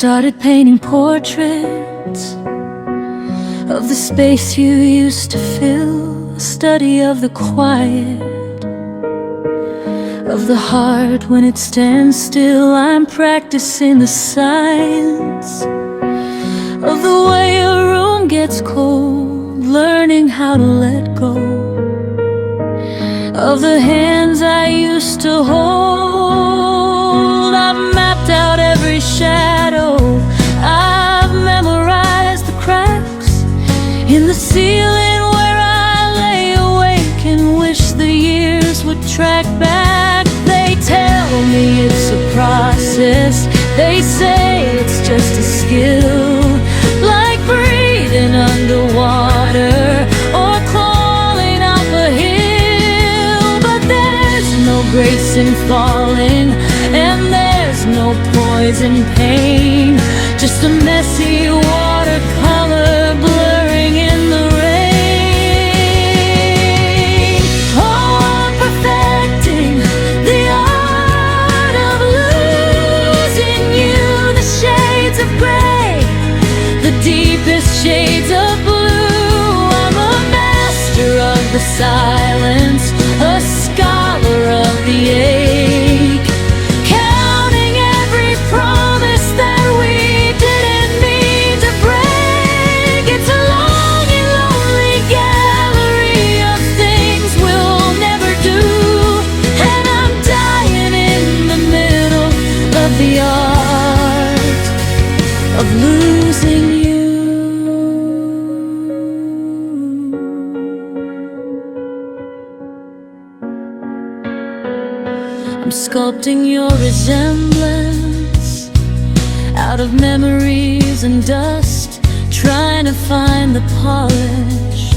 started painting portraits of the space you used to fill, a study of the quiet, of the heart when it stands still. I'm practicing the science of the way a room gets cold, learning how to let go of the hands I used to hold. I've mapped out every shadow, I've memorized the cracks in the ceiling where I lay awake and wish the years would track back. They tell me it's a process, they say it's just a skill, like breathing underwater or crawling up a hill. But there's no grace in falling, and there's no poison pain, just a messy watercolor blurring in the rain. Oh, I'm perfecting the art of losing you, the shades of gray, the deepest shades of blue. I'm a master of the silence, a scholar of the ache, counting every promise that we didn't mean to break. It's a long and lonely gallery of things we'll never do, and I'm dying in the middle of the art of losing you. I'm sculpting your resemblance out of memories and dust, trying to find the polish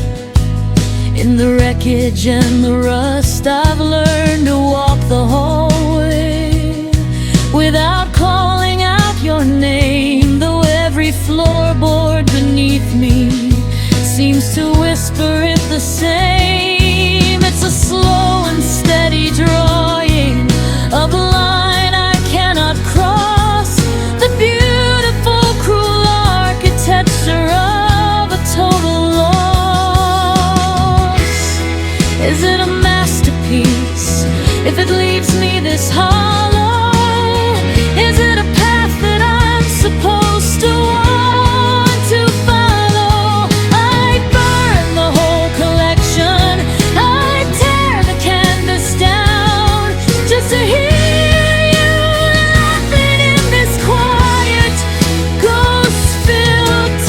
in the wreckage and the rust. I've learned to walk the hallway without calling out your name, though every floorboard beneath me seems to whisper it the same. It's a slow and steady drawing of a line I cannot cross, the beautiful, cruel architecture of a total loss. Is it a masterpiece if it leaves me this hollow? Is it a path that I'm supposed to want to follow? I'd burn the whole collection, I'd tear the canvas down just to hear you laughing in this quiet, ghost-filled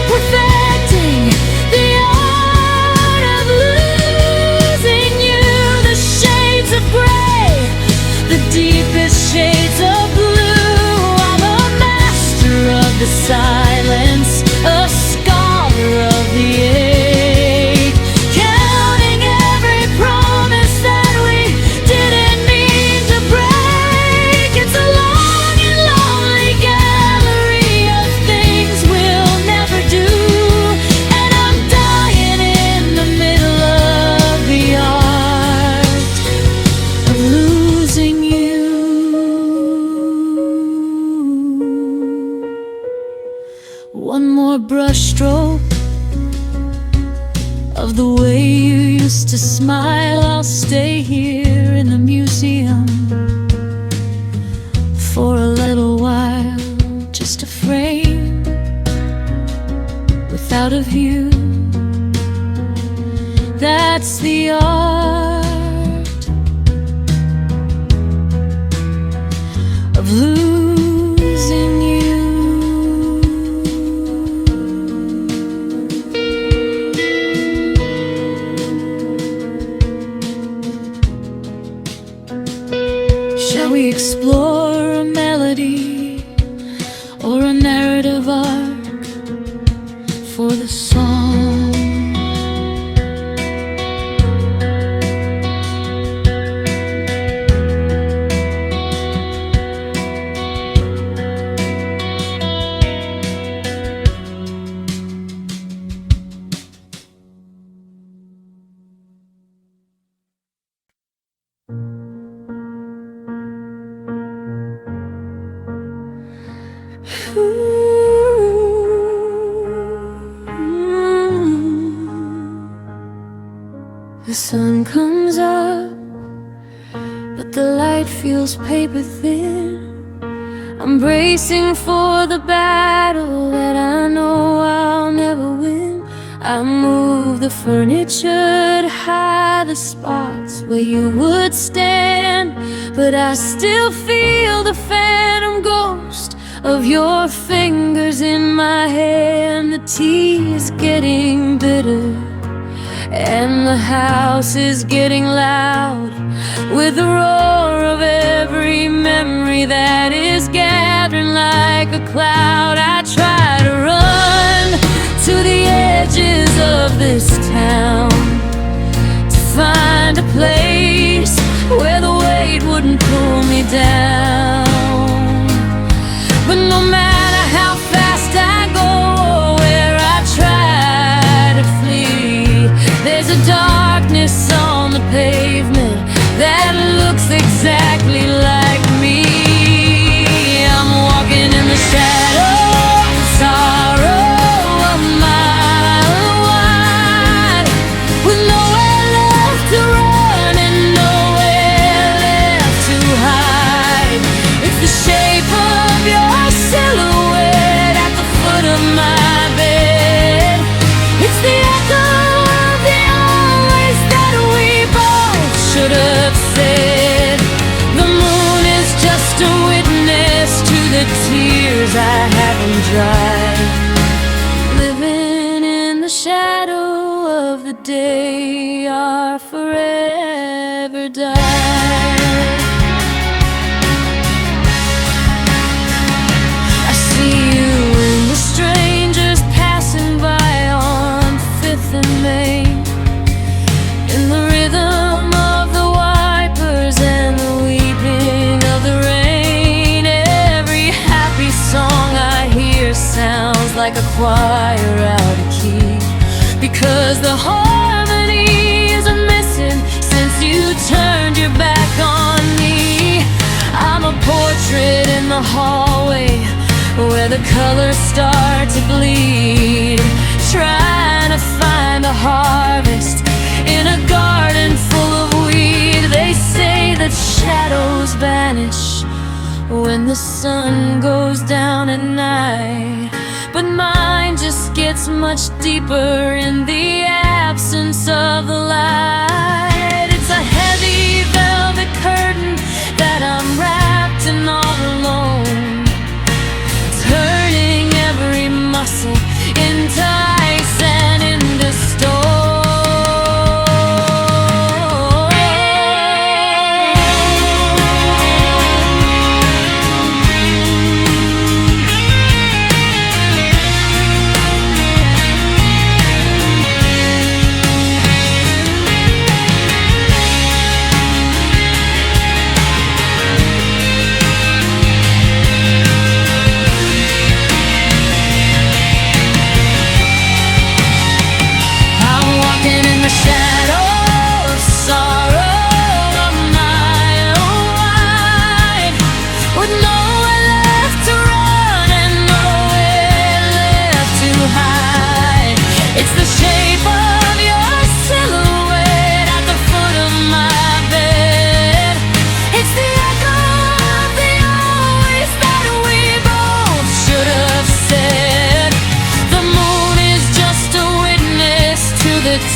perfecting the art of losing you, the shades of gray, the deepest shades of blue. I'm a master of the silence, a scholar of the ache, counting every promise that we didn't mean to break. It's a long and lonely gallery of things we'll never do, and I'm dying in the middle of the art of losing you. One more brushstroke of the way you used to smile. I'll stay here in the museum for a little while, just a frame without a view. That's the art of losing you. Shall we explore a melody or a narrative arc for the song? The sun comes up, but the light feels paper thin. I'm bracing for the battle that I know I'll never win. I move the furniture to hide the spots where you would stand, but I still feel the phantom ghost of your fingers in my hand. The tea is getting bitter and the house is getting loud with the roar of every memory that is gathering like a cloud. I try to run to the edges of this town to find a place where the weight wouldn't pull me down. But no matter how fast I go, where I try to flee, there's a darkness on the pavement that looks exactly like me. I'm walking in the shadow of sorrow, a mile wide, with nowhere left to run and nowhere left to hide. It's the shape of your silhouette at the foot of my bed. It's the echo of the always that we both should have said. The moon is just a witness to the tears I haven't dried. Living in the shadow of the day are forever died. I see you in the strangers passing by on 5th and Main, in the rhythm of the wipers and the weeping of the rain. Every happy song I hear sounds like a choir out of key, because the harmonies are missing since you turned your back on me. I'm a portrait in the hallway where the colors start to bleed, trying to find a harvest in a garden full of weed. They say that shadows vanish when the sun goes down at night, but mine just gets much deeper in the absence of the light. It's a heavy velvet curtain that I'm wrapped in all alone, turning every muscle into ice and into stone.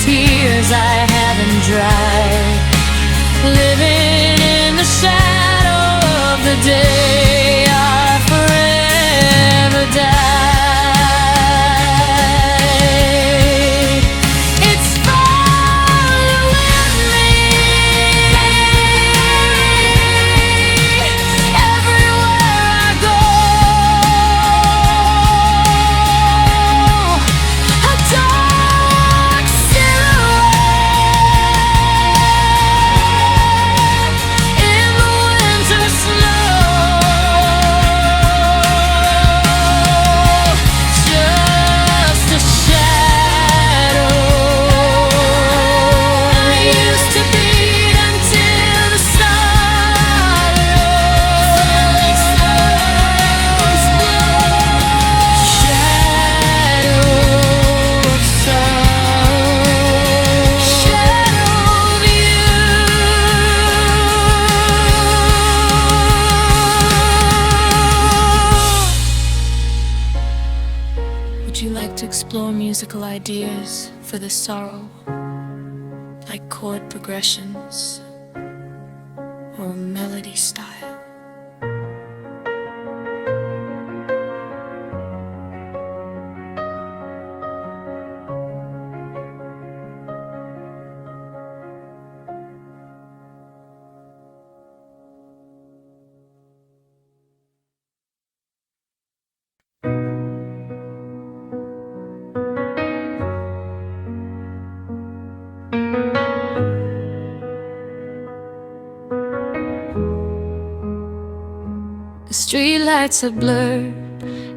Tears I haven't dried. Living in the shadow of the day I forever died. It's following me everywhere I go. A dark silhouette in the winter snow. you like to explore musical ideas for the sorrow, like chord progressions or melody style. The streetlights are blurred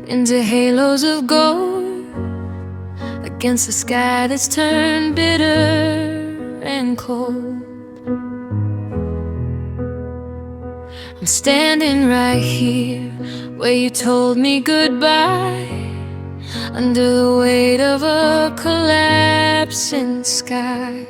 into halos of gold against the sky that's turned bitter and cold. I'm standing right here where you told me goodbye, under the weight of a collapsing sky.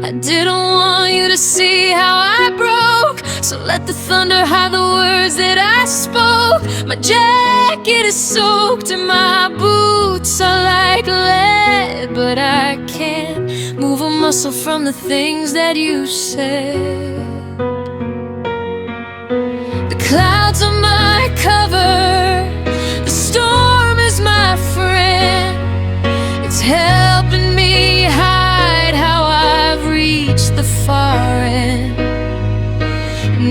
I didn't want you to see how I broke, so let the thunder hide the words that I spoke. My jacket is soaked and my boots are like lead, but I can't move a muscle from the things that you said. The clouds are my cover, the storm is my friend. It's helping me hide how I've reached the far end.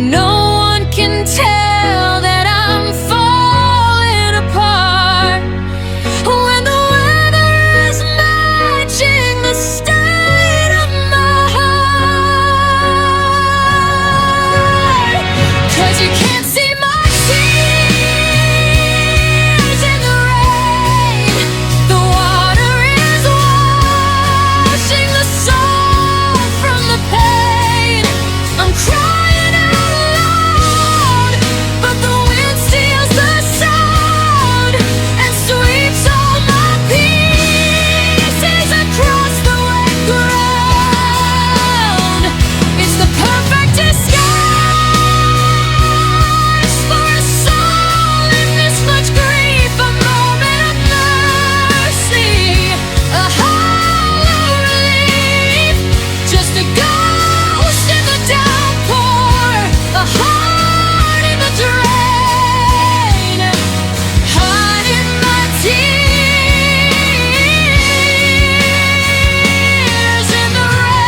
No one can tell that I'm falling apart when the weather is matching the state of my heart. 'Cause you can't see my tears in the rain. The water is washing the soul from the pain. I'm crying out loud, but the wind steals the sound and sweeps all my pieces across the wet ground. It's the perfect disguise for a soul in this much grief. A moment of mercy, a hollow relief, just a ghost in the downpour, a heart in the drain, hiding my tears in the rain.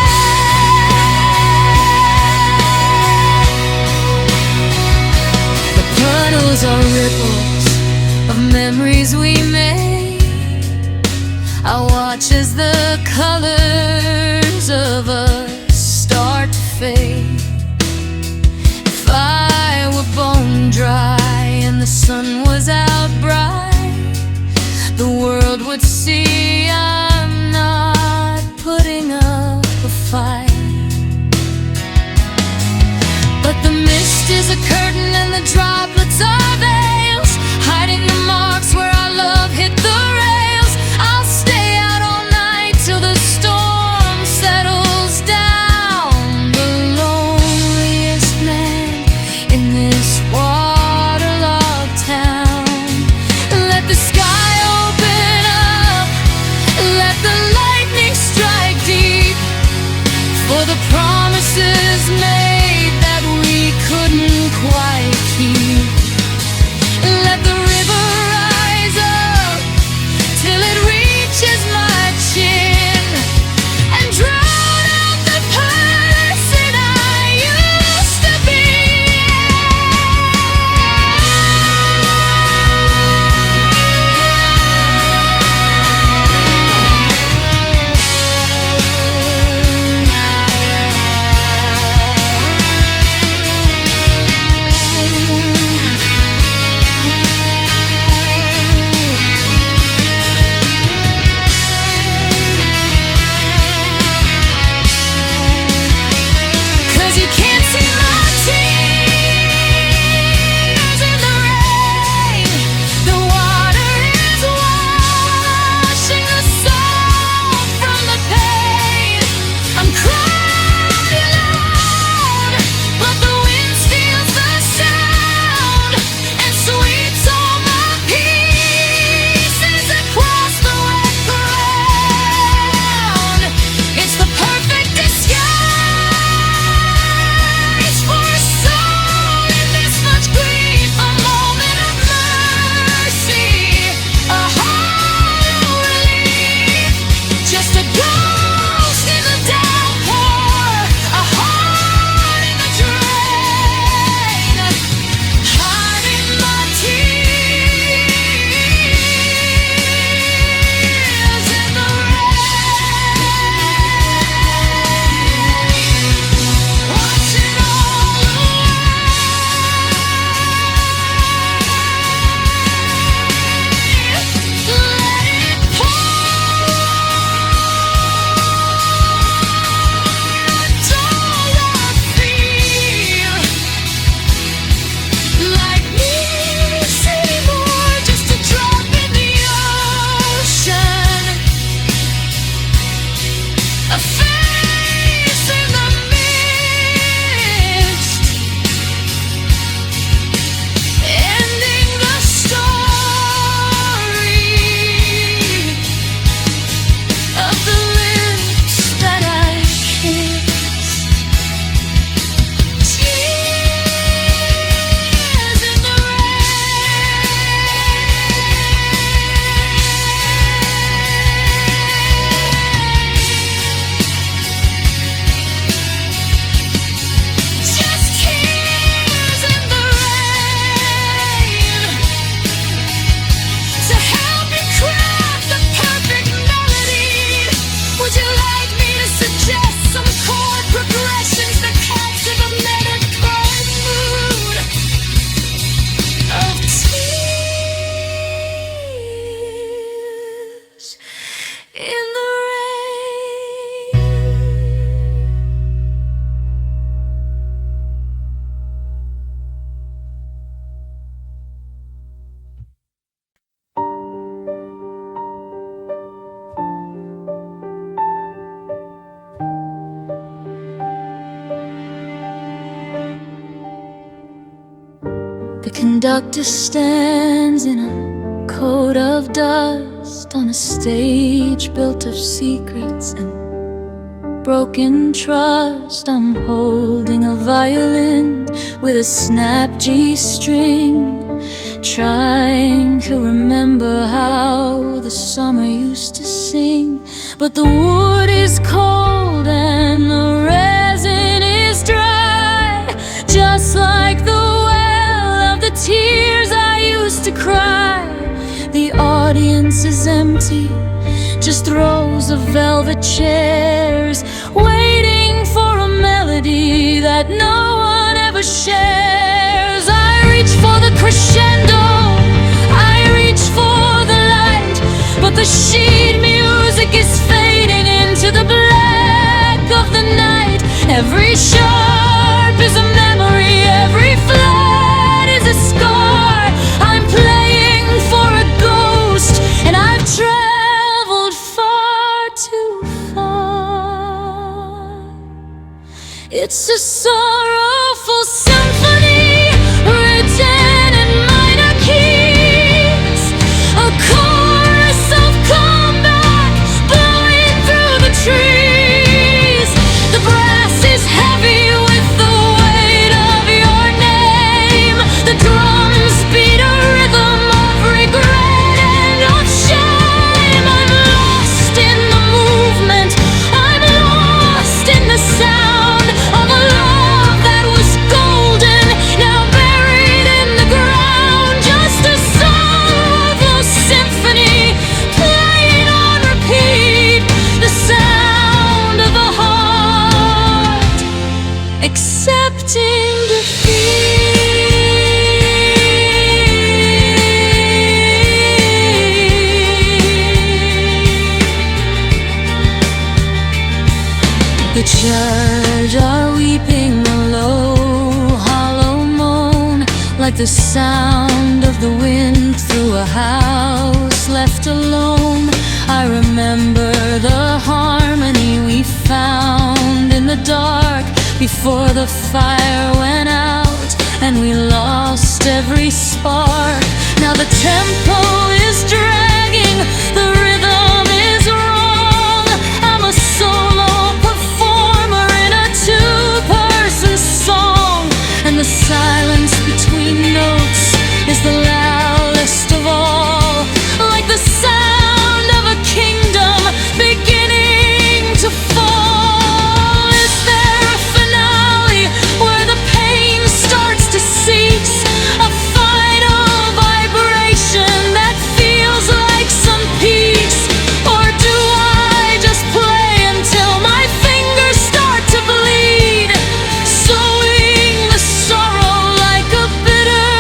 The puddles are ripples of memories we made. I watch as the colors of us start to fade. If I were bone dry and the sun was out bright, the world would see I'm not putting up a fight. But the mist is a curtain and the droplets are veils, hiding the marks where our love hit the rails. I'll stay out all night till the storm settles down. The loneliest man in this waterlogged town. Let the sky open up, let the lightning strike deep, for the promises made that we couldn't quite keep. Let the river rise up till it reaches my chin and drown out the person I used to be. The conductor stands in a coat of dust on a stage built of secrets and broken trust. I'm holding a violin with a snap G-string, trying to remember how the summer used to sing. But the wood is cold and the resin is dry, just like the well of the tears I used to cry. The audience is empty, just rows of velvet chairs, waiting for a melody that no one ever shares. I reach for the crescendo, I reach for the light, but the sheet music is fading into the black of the night. Every sharp is a memory, every flat is a scar. I'm playing for a ghost, and I've traveled far too far. It's a sorrowful symphony written in minor keys, a chorus of combat blowing through the trees. The brass is heavy with the weight of your name. The drums beat a rhythm of regret and of shame. I'm lost in the movement, I'm lost in the sound of a love that was golden, now buried in the ground. Just a sorrowful symphony playing on repeat, the sound of a heart accepting defeat. The church are weeping a low, hollow moan, like the sound of the wind through a house left alone. I remember the harmony we found in the dark before the fire went out, and we lost every spark. Now the tempo is dragging, the rhythm is wrong. I'm a solo performer in a two-person song, and the silence between notes is the loudest of all, like the sound of a kingdom beginning to fall. Is there a finale where the pain starts to cease, a final vibration that feels like some peace? Or do I just play until my fingers start to bleed, sowing the sorrow like a bitter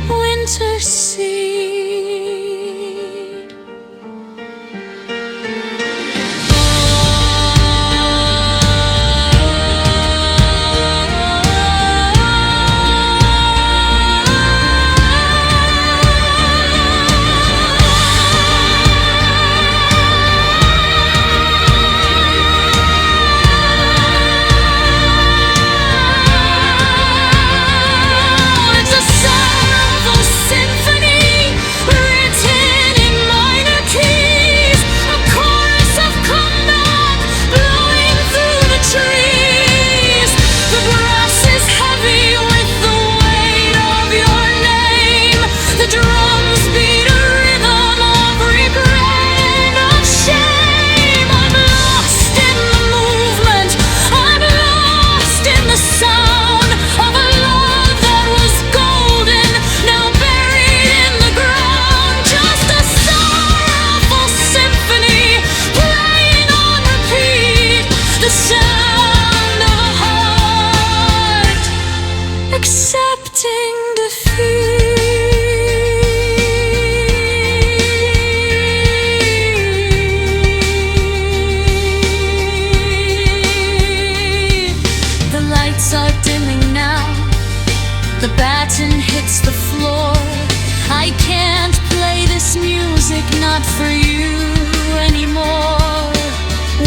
winter seed? It's a sorrowful symphony written in minor keys, a chorus of combat blowing through the trees. The brass is heavy with the weight of your name. The drums beat a rhythm of regret and of shame. I'm lost in the movement, I'm lost in the sound of a love that was golden, now buried in the ground. Just a sorrowful symphony playing on repeat, the sound of a heart accepting defeat. The lights are dimming now, the baton hits the floor. I can't play this music, not for you anymore.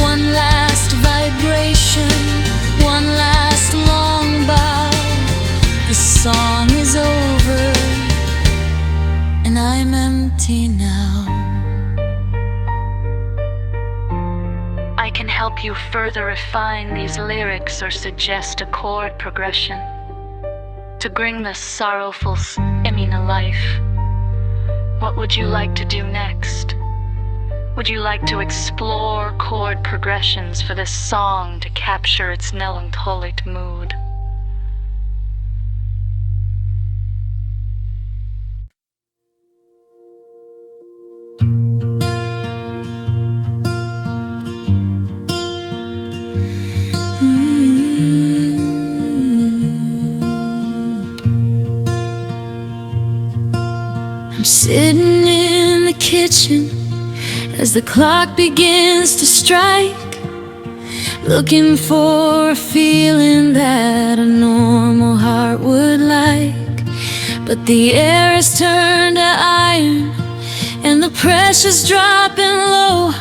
One last vibration, one last long bow. The song is empty now. I can help you further refine these lyrics or suggest a chord progression to bring this sorrowful skimming to life. What would you like to do next? Would you like to explore chord progressions for this song to capture its melancholic mood? I'm sitting in the kitchen as the clock begins to strike, looking for a feeling that a normal heart would like. But the air has turned to iron and the pressure's dropping low.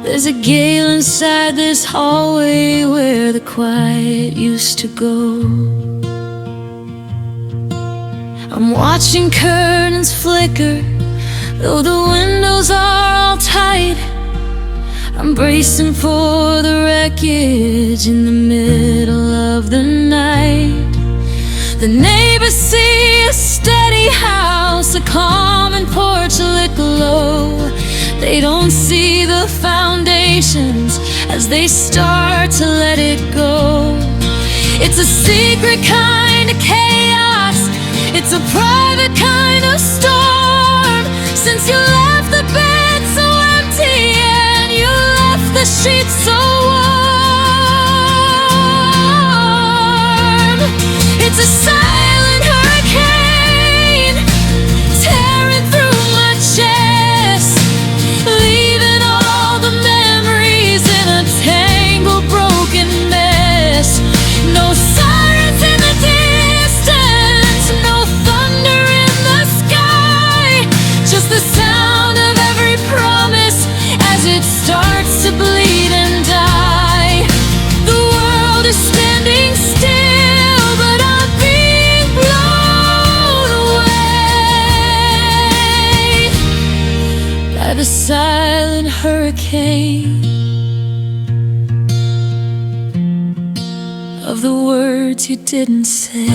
There's a gale inside this hallway where the quiet used to go. I'm watching curtains flicker, though the windows are all tight. I'm bracing for the wreckage in the middle of the night. The neighbors see a steady house, a common porch lit glow. They don't see the foundations as they start to let it go. It's a secret kind of chaos, it's a private kind of storm. Since you left the bed so empty and you left the sheets so warm, it's a silent hurricane tearing through my chest, leaving all the memories in a tangled, broken mess. No sirens in the distance, no thunder in the sky, just the sound of every promise as it starts to bleed and die. The world is standing still, but I'm being blown away by the silent hurricane of the words you didn't say.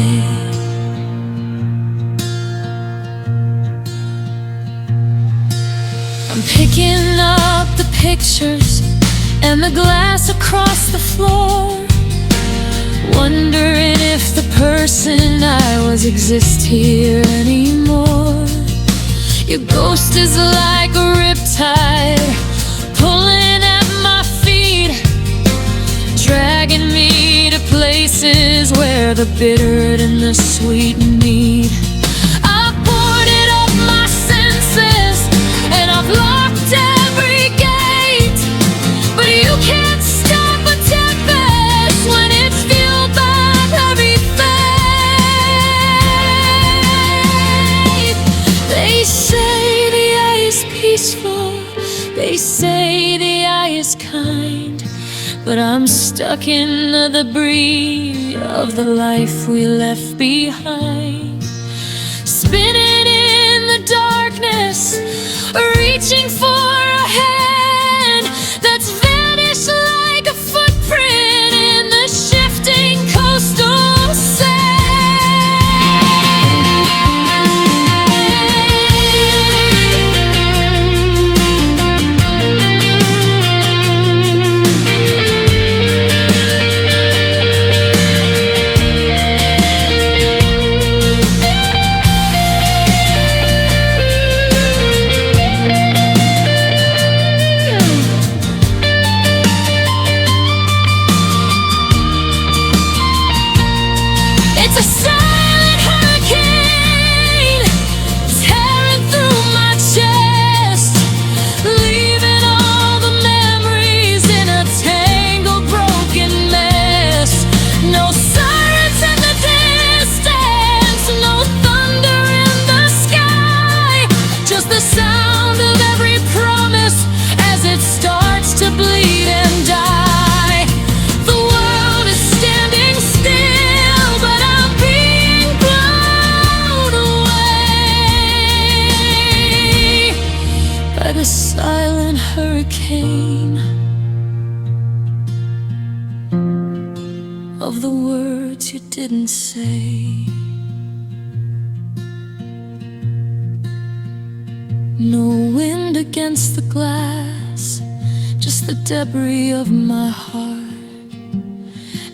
I'm picking up the pictures and the glass across the floor, wondering if the person I was exists here anymore. Your ghost is like a riptide pulling at my feet, dragging me to places where the bitter and the sweet meet. I've boarded up my senses and I've locked every gate, but you can't stop a tempest when it's fueled by heavy faith. They say the eye is peaceful, they say the eye is kind, but I'm stuck in the debris of the life we left behind, spinning in the darkness, reaching for a hand that's vanished like a footprint in the shifting coastal sand. the words you didn't say. No wind against the glass, just the debris of my heart.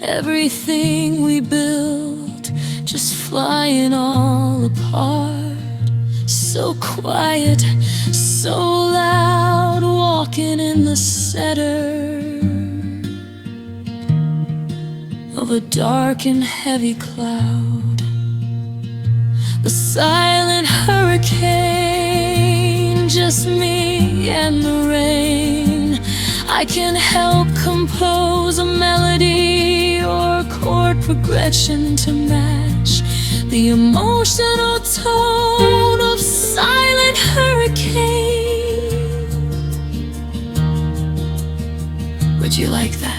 Everything we built just flying all apart. So quiet, so loud, walking in the center of a dark and heavy cloud. The silent hurricane, just me and the rain. I can help compose a melody or a chord progression to match the emotional tone of silent hurricane. Would you like that?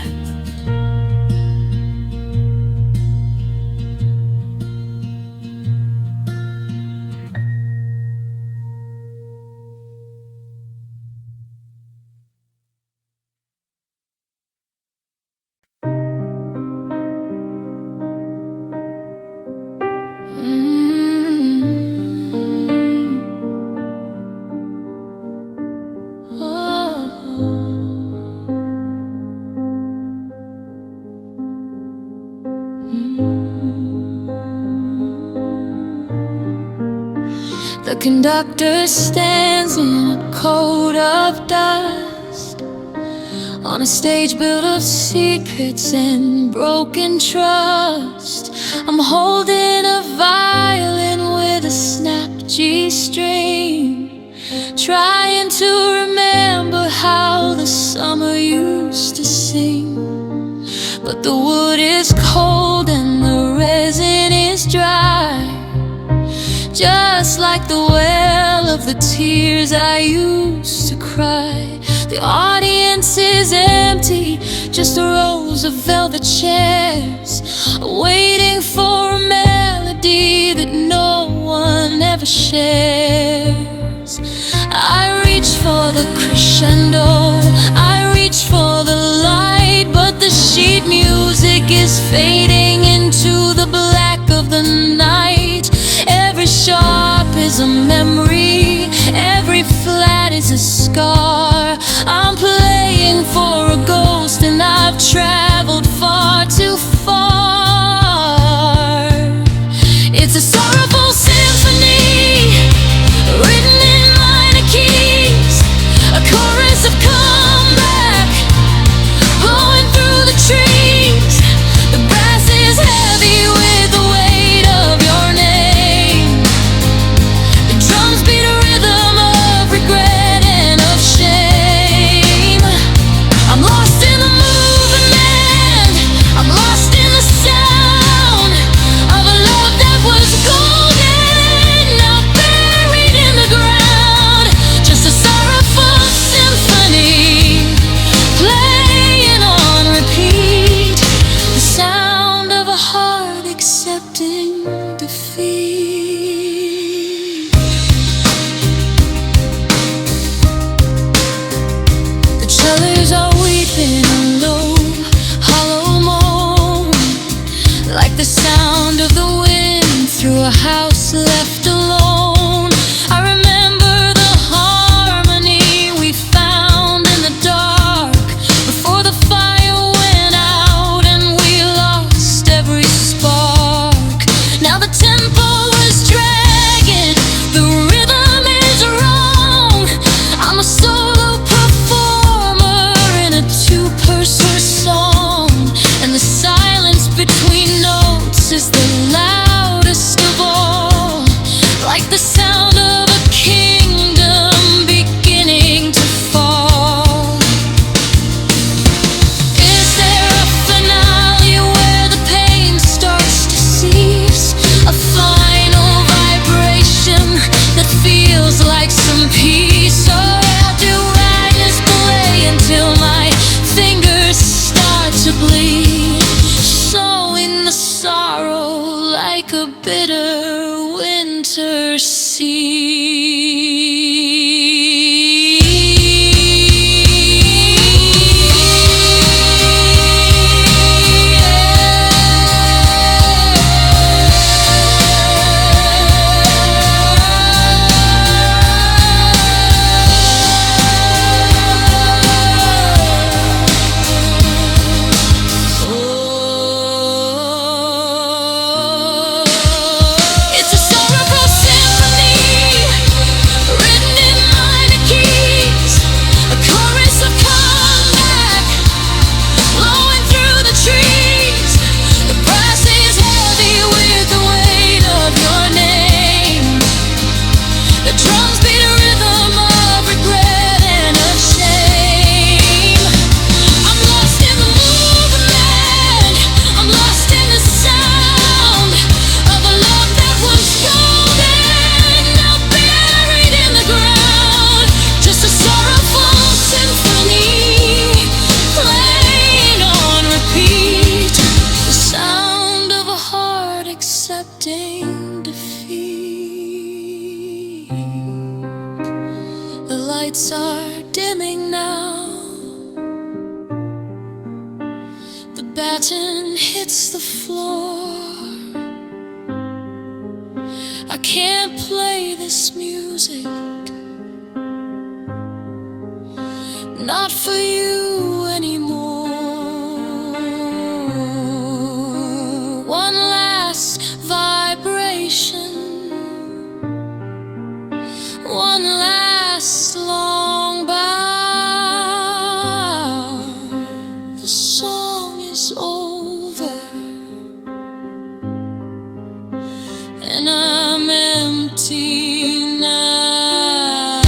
The conductor stands in a coat of dust on a stage built of secrets and broken trust. I'm holding a violin with a snapped G-string, trying to remember how the summer used to sing. But the wood is cold and the resin is dry, just like the well of the tears I used to cry. The audience is empty, just rows of velvet chairs, waiting for a melody that no one ever shares. I reach for the crescendo, I reach for the light, but the sheet music is fading into the black of the night. Every sharp is a memory, every flat is a scar. I'm playing for a ghost and I've traveled far too far. It's a sorrowful symphony, written in minor keys, a chorus of comeback, blowing through the trees. The brass is heavy with the weight of your name. The drums beat a rhythm of regret and of shame. I'm lost in the movement, I'm lost in the sound of a love that was golden, now buried in the ground. Just a sorrowful symphony, playing on repeat, the sound of a heart accepting defeat. The cellars are weeping a low, hollow moan, like the sound of the wind through a house left alone. I remember the harmony we found in the dark before the fire went out and we lost every spark. Now the tempo is dragging, the rhythm is wrong. I'm a solo performer in a two-person song, and the silence between notes is the loudest of all, like the sound of a kingdom beginning to fall. Is there a finale where the pain starts to cease? A final vibration that feels like some peace? Or do I just play until my fingers start to bleed, sowing the sorrow like a bitter winter seed? facing defeat. The lights are dimming now. The baton hits the floor. I can't play this music, not for you anymore. One last vibration, one last long bow. The song is over, and I'm empty now.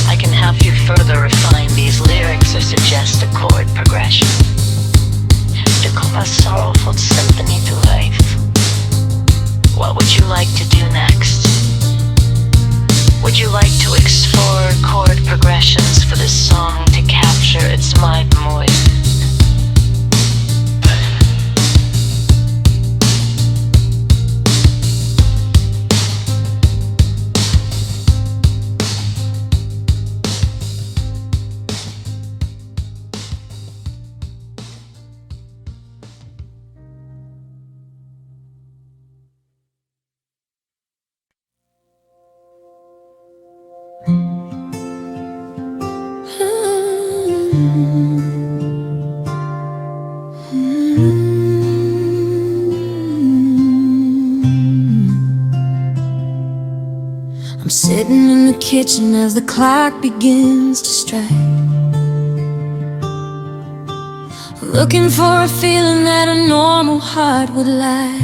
I can help you further refine these lyrics or suggest a chord progression to come a sorrowful symphony to life. What would you like to do next? Would you like to explore chord progressions for this song to capture its mind mood? I'm sitting in the kitchen as the clock begins to strike, looking for a feeling that a normal heart would like.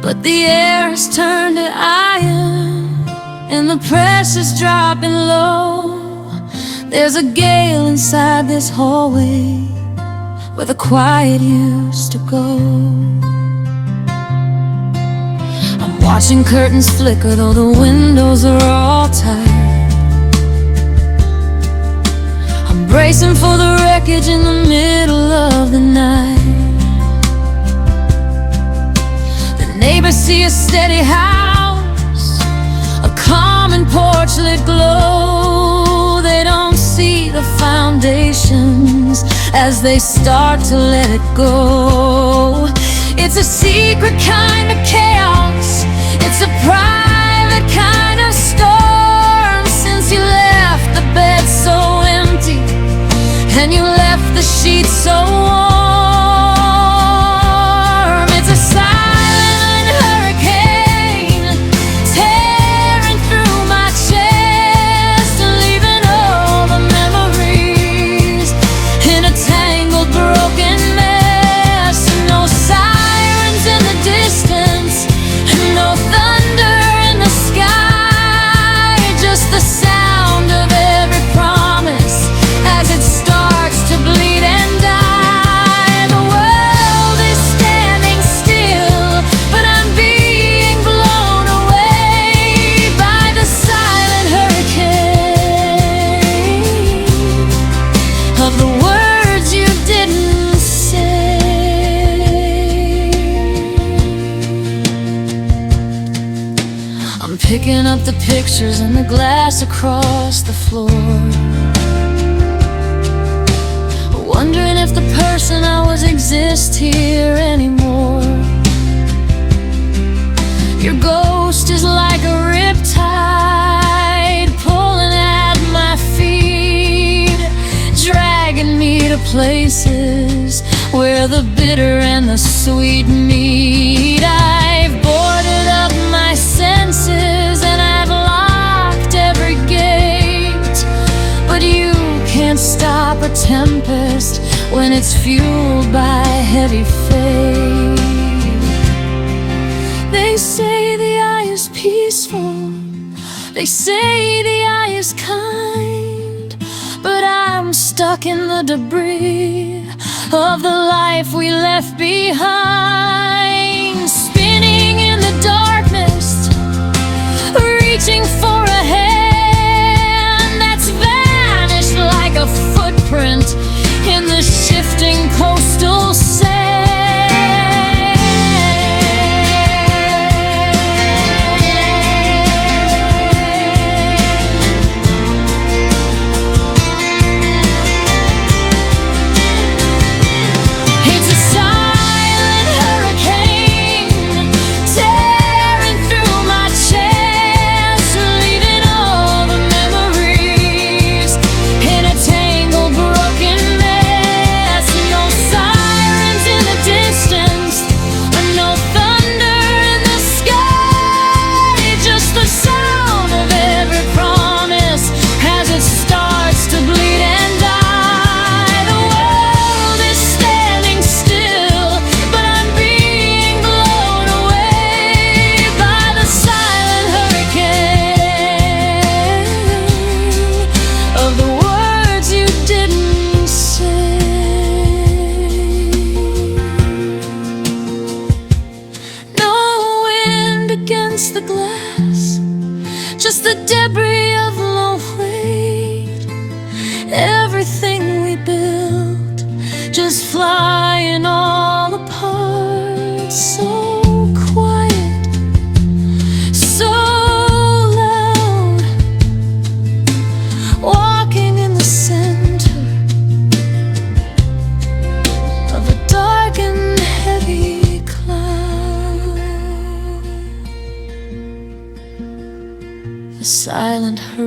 But the air has turned to iron, and the pressure's dropping low. There's a gale inside this hallway where the quiet used to go. I'm watching curtains flicker though the windows are all tired. I'm bracing for the wreckage in the middle of the night. The neighbors see a steady house, a common porch-lit glow. They don't see the foundations as they start to let it go. It's a secret kind of chaos, it's a private kind of storm. Since you left the bed so empty and you left the sheets so warm, it's a silent hurricane tearing through my chest, leaving all the memories in a tangled, broken mess. No sirens in the distance, no thunder in the sky, just the sound of every promise as it starts to bleed and die. The world is standing still, but I'm being blown away by the silent hurricane of the words you didn't say. I'm picking up the pictures and the glass across the floor, wondering if the person I was exists here anymore. Your ghost is like a riptide pulling at my feet, dragging me to places where the bitter and the sweet meet. I've boarded up my senses and I've locked every gate, but you can't stop a tempest when it's fueled by heavy fate. They say the eye is peaceful, they say the eye is kind, but I'm stuck in the debris of the life we left behind, spinning in the darkness, reaching for a hand.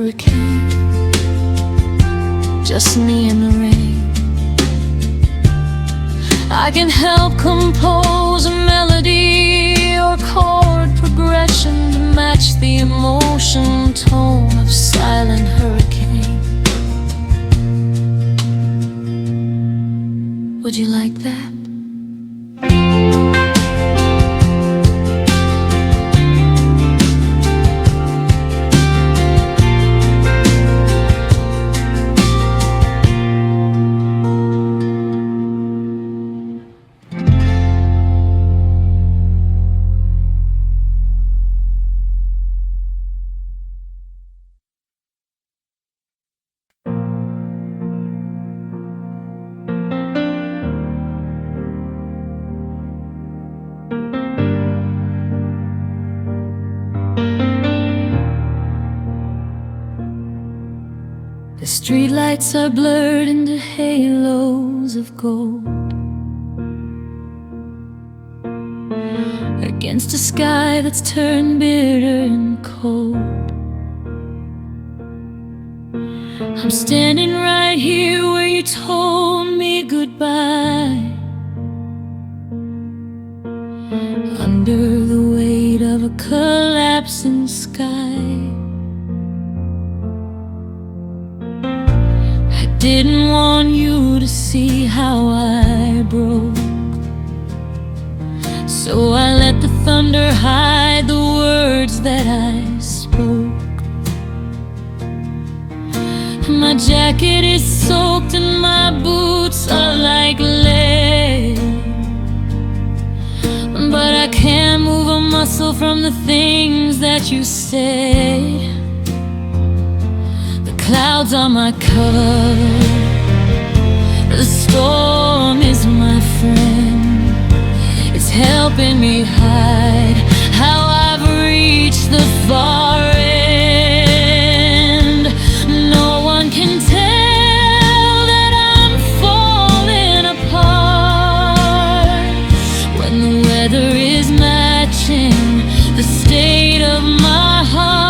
hurricane, just me and the rain. I can help compose a melody or chord progression to match the emotion tone of silent hurricane. Would you like that? The streetlights are blurred into halos of gold against a sky that's turned bitter and cold. I'm standing right here where you told me goodbye, under the weight of a collapsing sky. Didn't want you to see how I broke, so I let the thunder hide the words that I spoke. My jacket is soaked and my boots are like lead, but I can't move a muscle from the things that you said. Clouds are my cover, the storm is my friend. It's helping me hide how I've reached the far end. No one can tell that I'm falling apart when the weather is matching the state of my heart.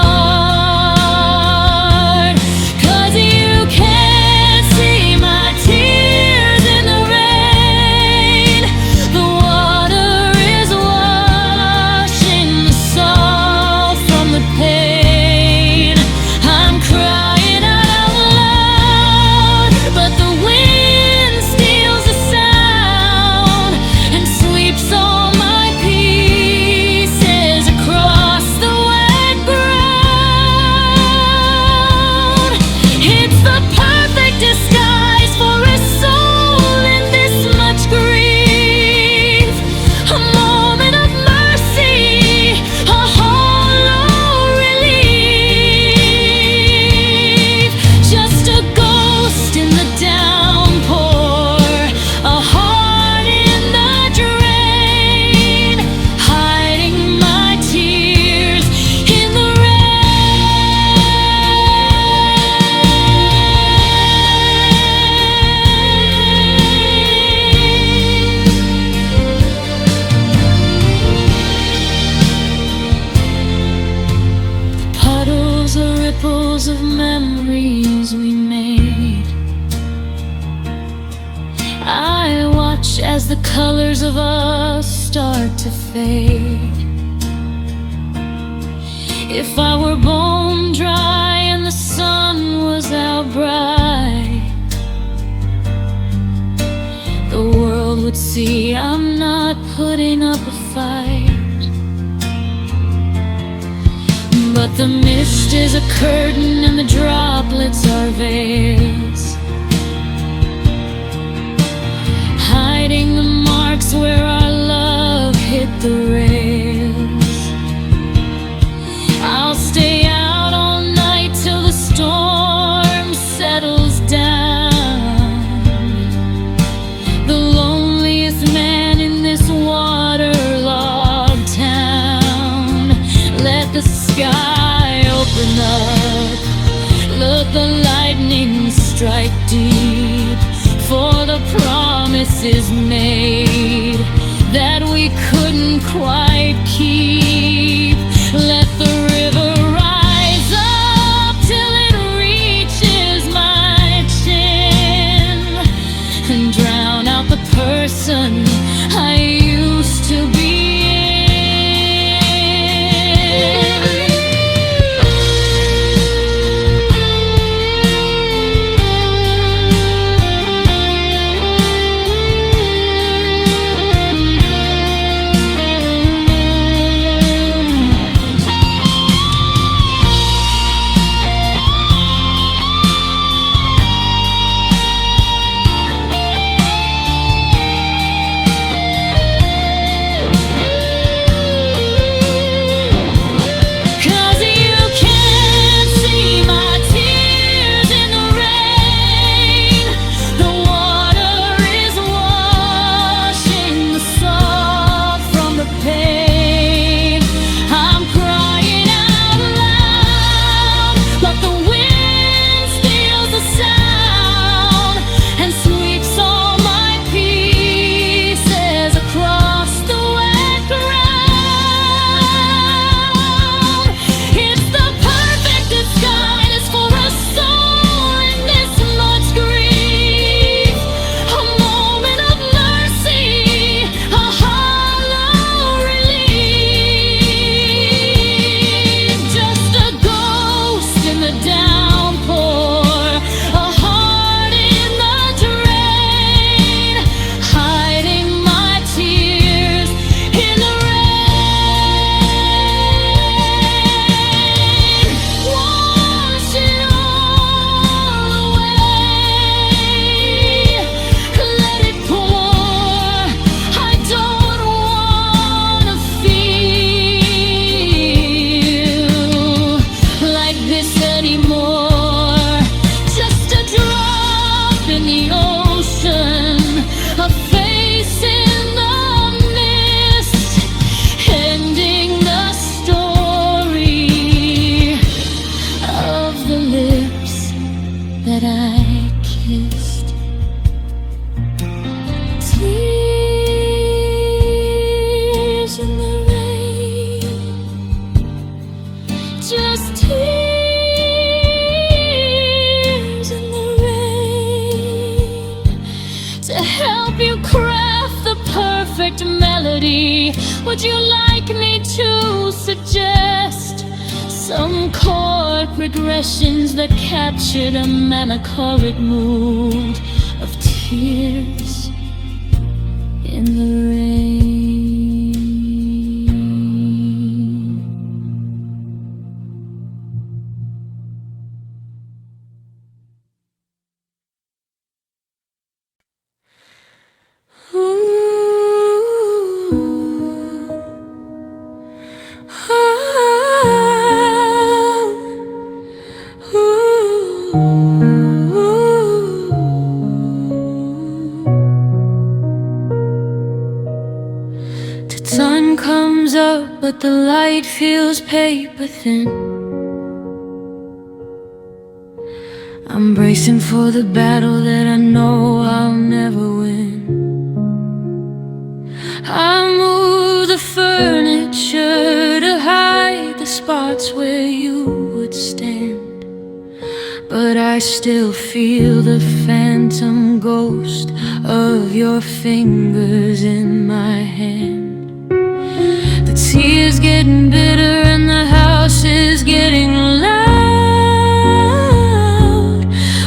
Of memories we made, I watch as the colors of us start to fade. If I were bone dry and the sun was out bright, the world would see I'm not putting up a fight. But the mist is a curtain and the droplets are veils, hiding the marks where our love hit the rails. I'll stay out all night till the storm settles down. The loneliest man in this waterlogged town. Let the sky open up, let the lightning strike deep, for the promise is made that we couldn't quite keep. Let the river rise up till it that I kissed. Tears in the rain, just tears in the rain, to help you craft the perfect melody. Would you like me to suggest some chord progressions that captured a manichoric mood of tears in the rain? The sun comes up, but the light feels paper thin. I'm bracing for the battle that I know I'll never win. I move the furniture to hide the spots where you would stand, but I still feel the phantom ghost of your fingers in my hand. The tea's getting bitter and the house is getting loud,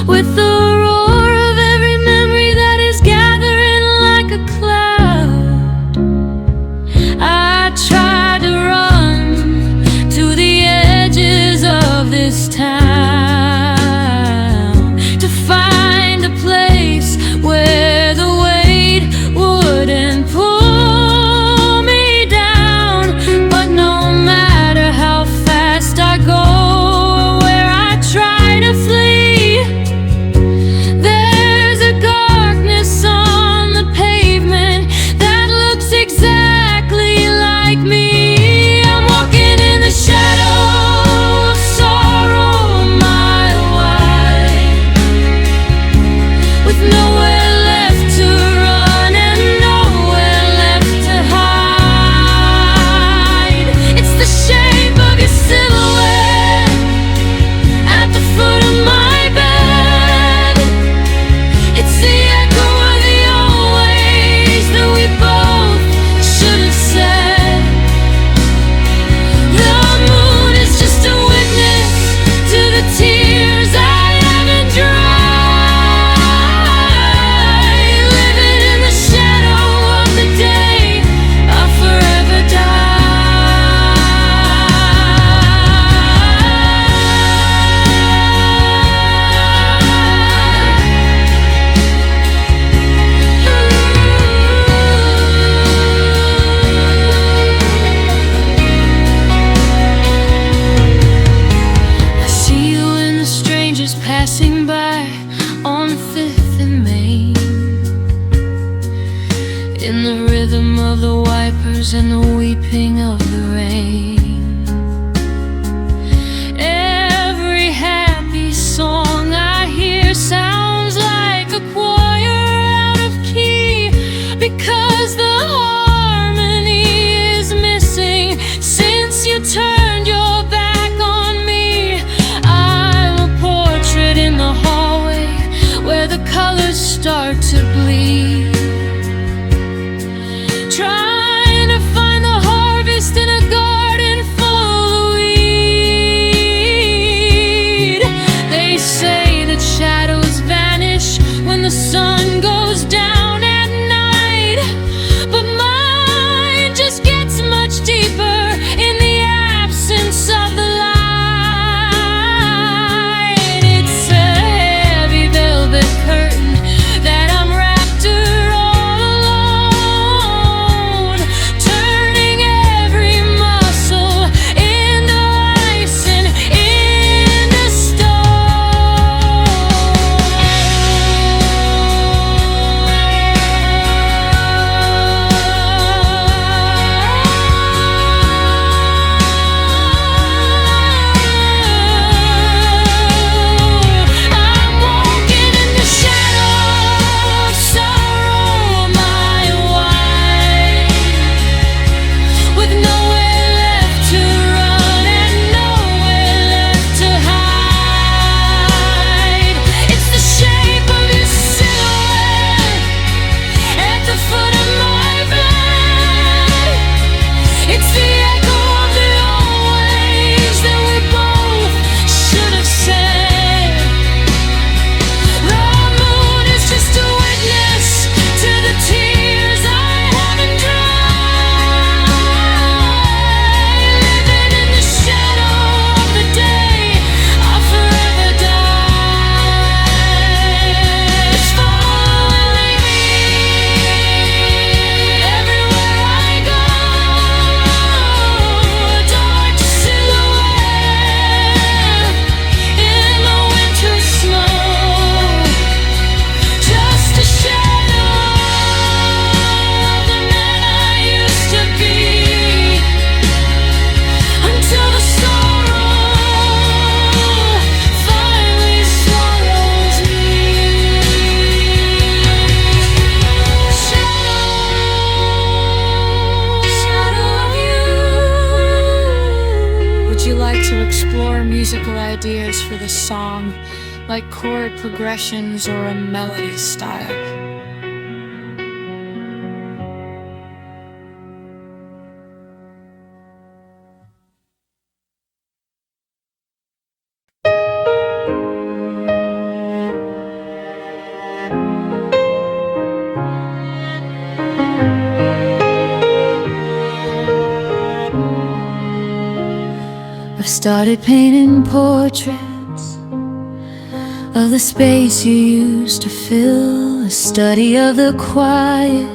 with the roar of every memory that is gathering like a cloud. I try to run to the edges of this town, to find a place where the weight wouldn't pull me down. But no matter how fast I go, where I try to flee, there's a darkness on the pavement that looks exactly like me. I'm walking in the shadow of sorrow a mile wide, with nowhere left to run and nowhere left to hide. It's the shape of your silhouette at the foot of my bed. It's the echo of the old ways that we both should have said. The moon is just a witness to the tears I haven't dried. Living in the shadow of the day I'll forever I see you and the strangers passing by on 5th and Main, in the rhythm of the wipers and the weeping of the rain. Every happy song I hear sounds like a choir out of key, because the harmony is missing since you turned your back on me. I'm a portrait in the hallway where the colors start to bleed, trying to find the harvest in a garden full of weed. They say that shadows vanish when the sun goes down at night, but mine just gets much deeper in the absence of the light. It's a heavy velvet curtain that I'm wrapped around. like chord progressions or a melody style. I've started painting portraits of the space you used to fill, a study of the quiet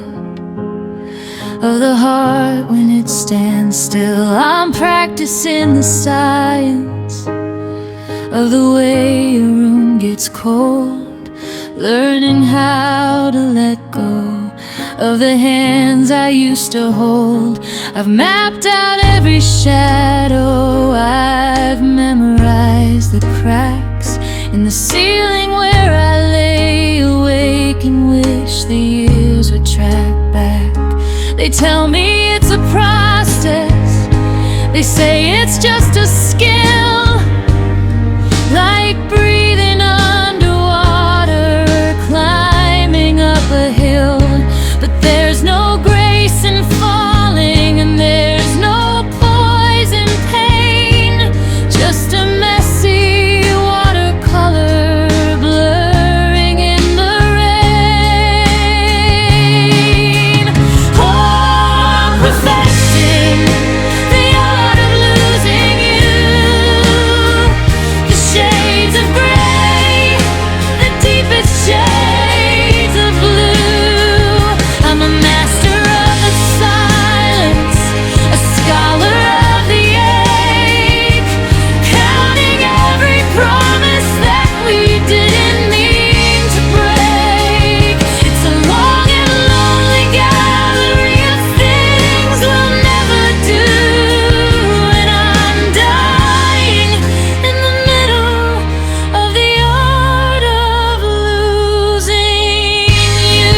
of the heart when it stands still. I'm practicing the science of the way a room gets cold, learning how to let go of the hands I used to hold. I've mapped out every shadow, I've memorized the cracks in the ceiling where I lay awake and wish the years would track back. They tell me it's a process, they say it's just a skill, like breathing underwater, climbing up a hill. But there's no grace in falling, and there's no poise in pain, just a messy watercolor blurring in the rain. Oh, I'm perfecting the art of losing you, the shades of gray, the deepest shades of blue. I'm a master of the silence, a scholar of the ache, counting every promise that we didn't mean to break. It's a long and lonely gallery of things we'll never do, and I'm dying in the middle of the art of losing you.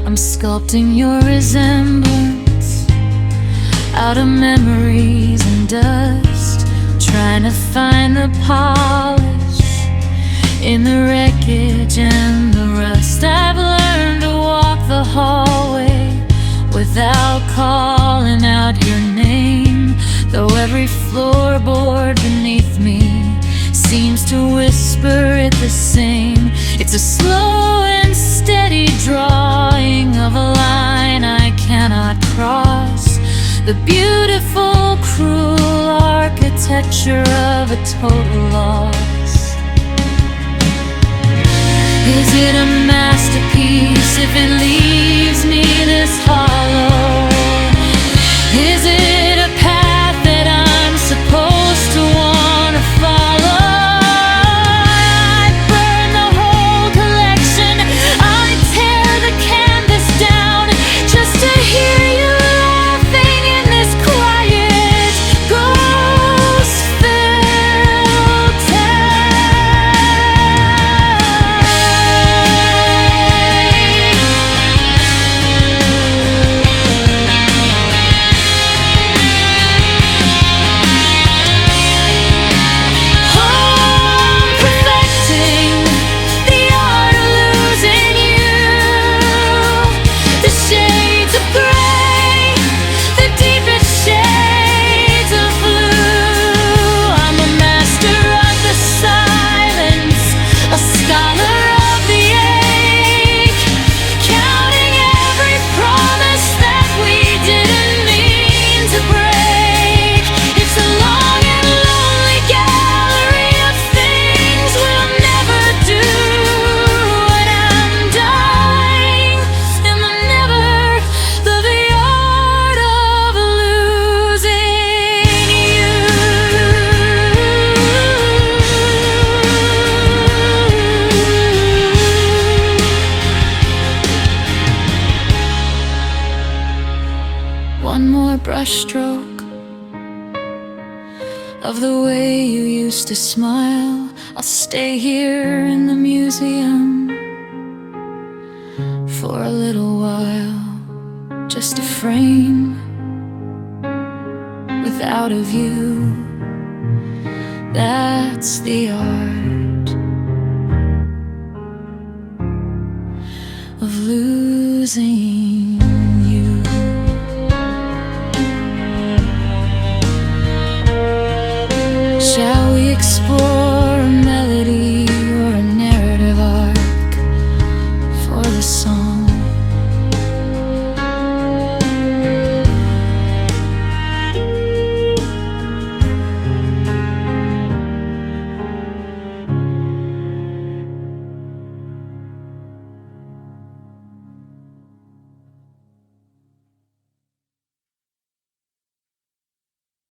I'm sculpting your resemblance out of memories and dust, trying to find the polish in the wreckage and the rust. I've learned to walk the hallway without calling out your name, though every floorboard beneath me seems to whisper it the same. It's a slow and steady drawing of a line I cannot cross, the beautiful, cruel architecture of a total loss. Is it a masterpiece if it leaves me this hollow? Is it a path that I'm supposed to want to follow? I burn the whole collection, I tear the canvas down just to hear you laughing in this quiet, ghost-filled perfecting the art of losing you, the shades of gray, the deepest shades of blue. I'm a master of the silence, a scholar of the ache, counting every promise that we didn't mean to break. It's a long and lonely gallery of things we'll never do, and I'm dying in the never, the art of losing you. One more brushstroke of the way you used to smile. I'll stay here in the museum for a little while, just a frame without a view. That's the art of losing you. Shall we explore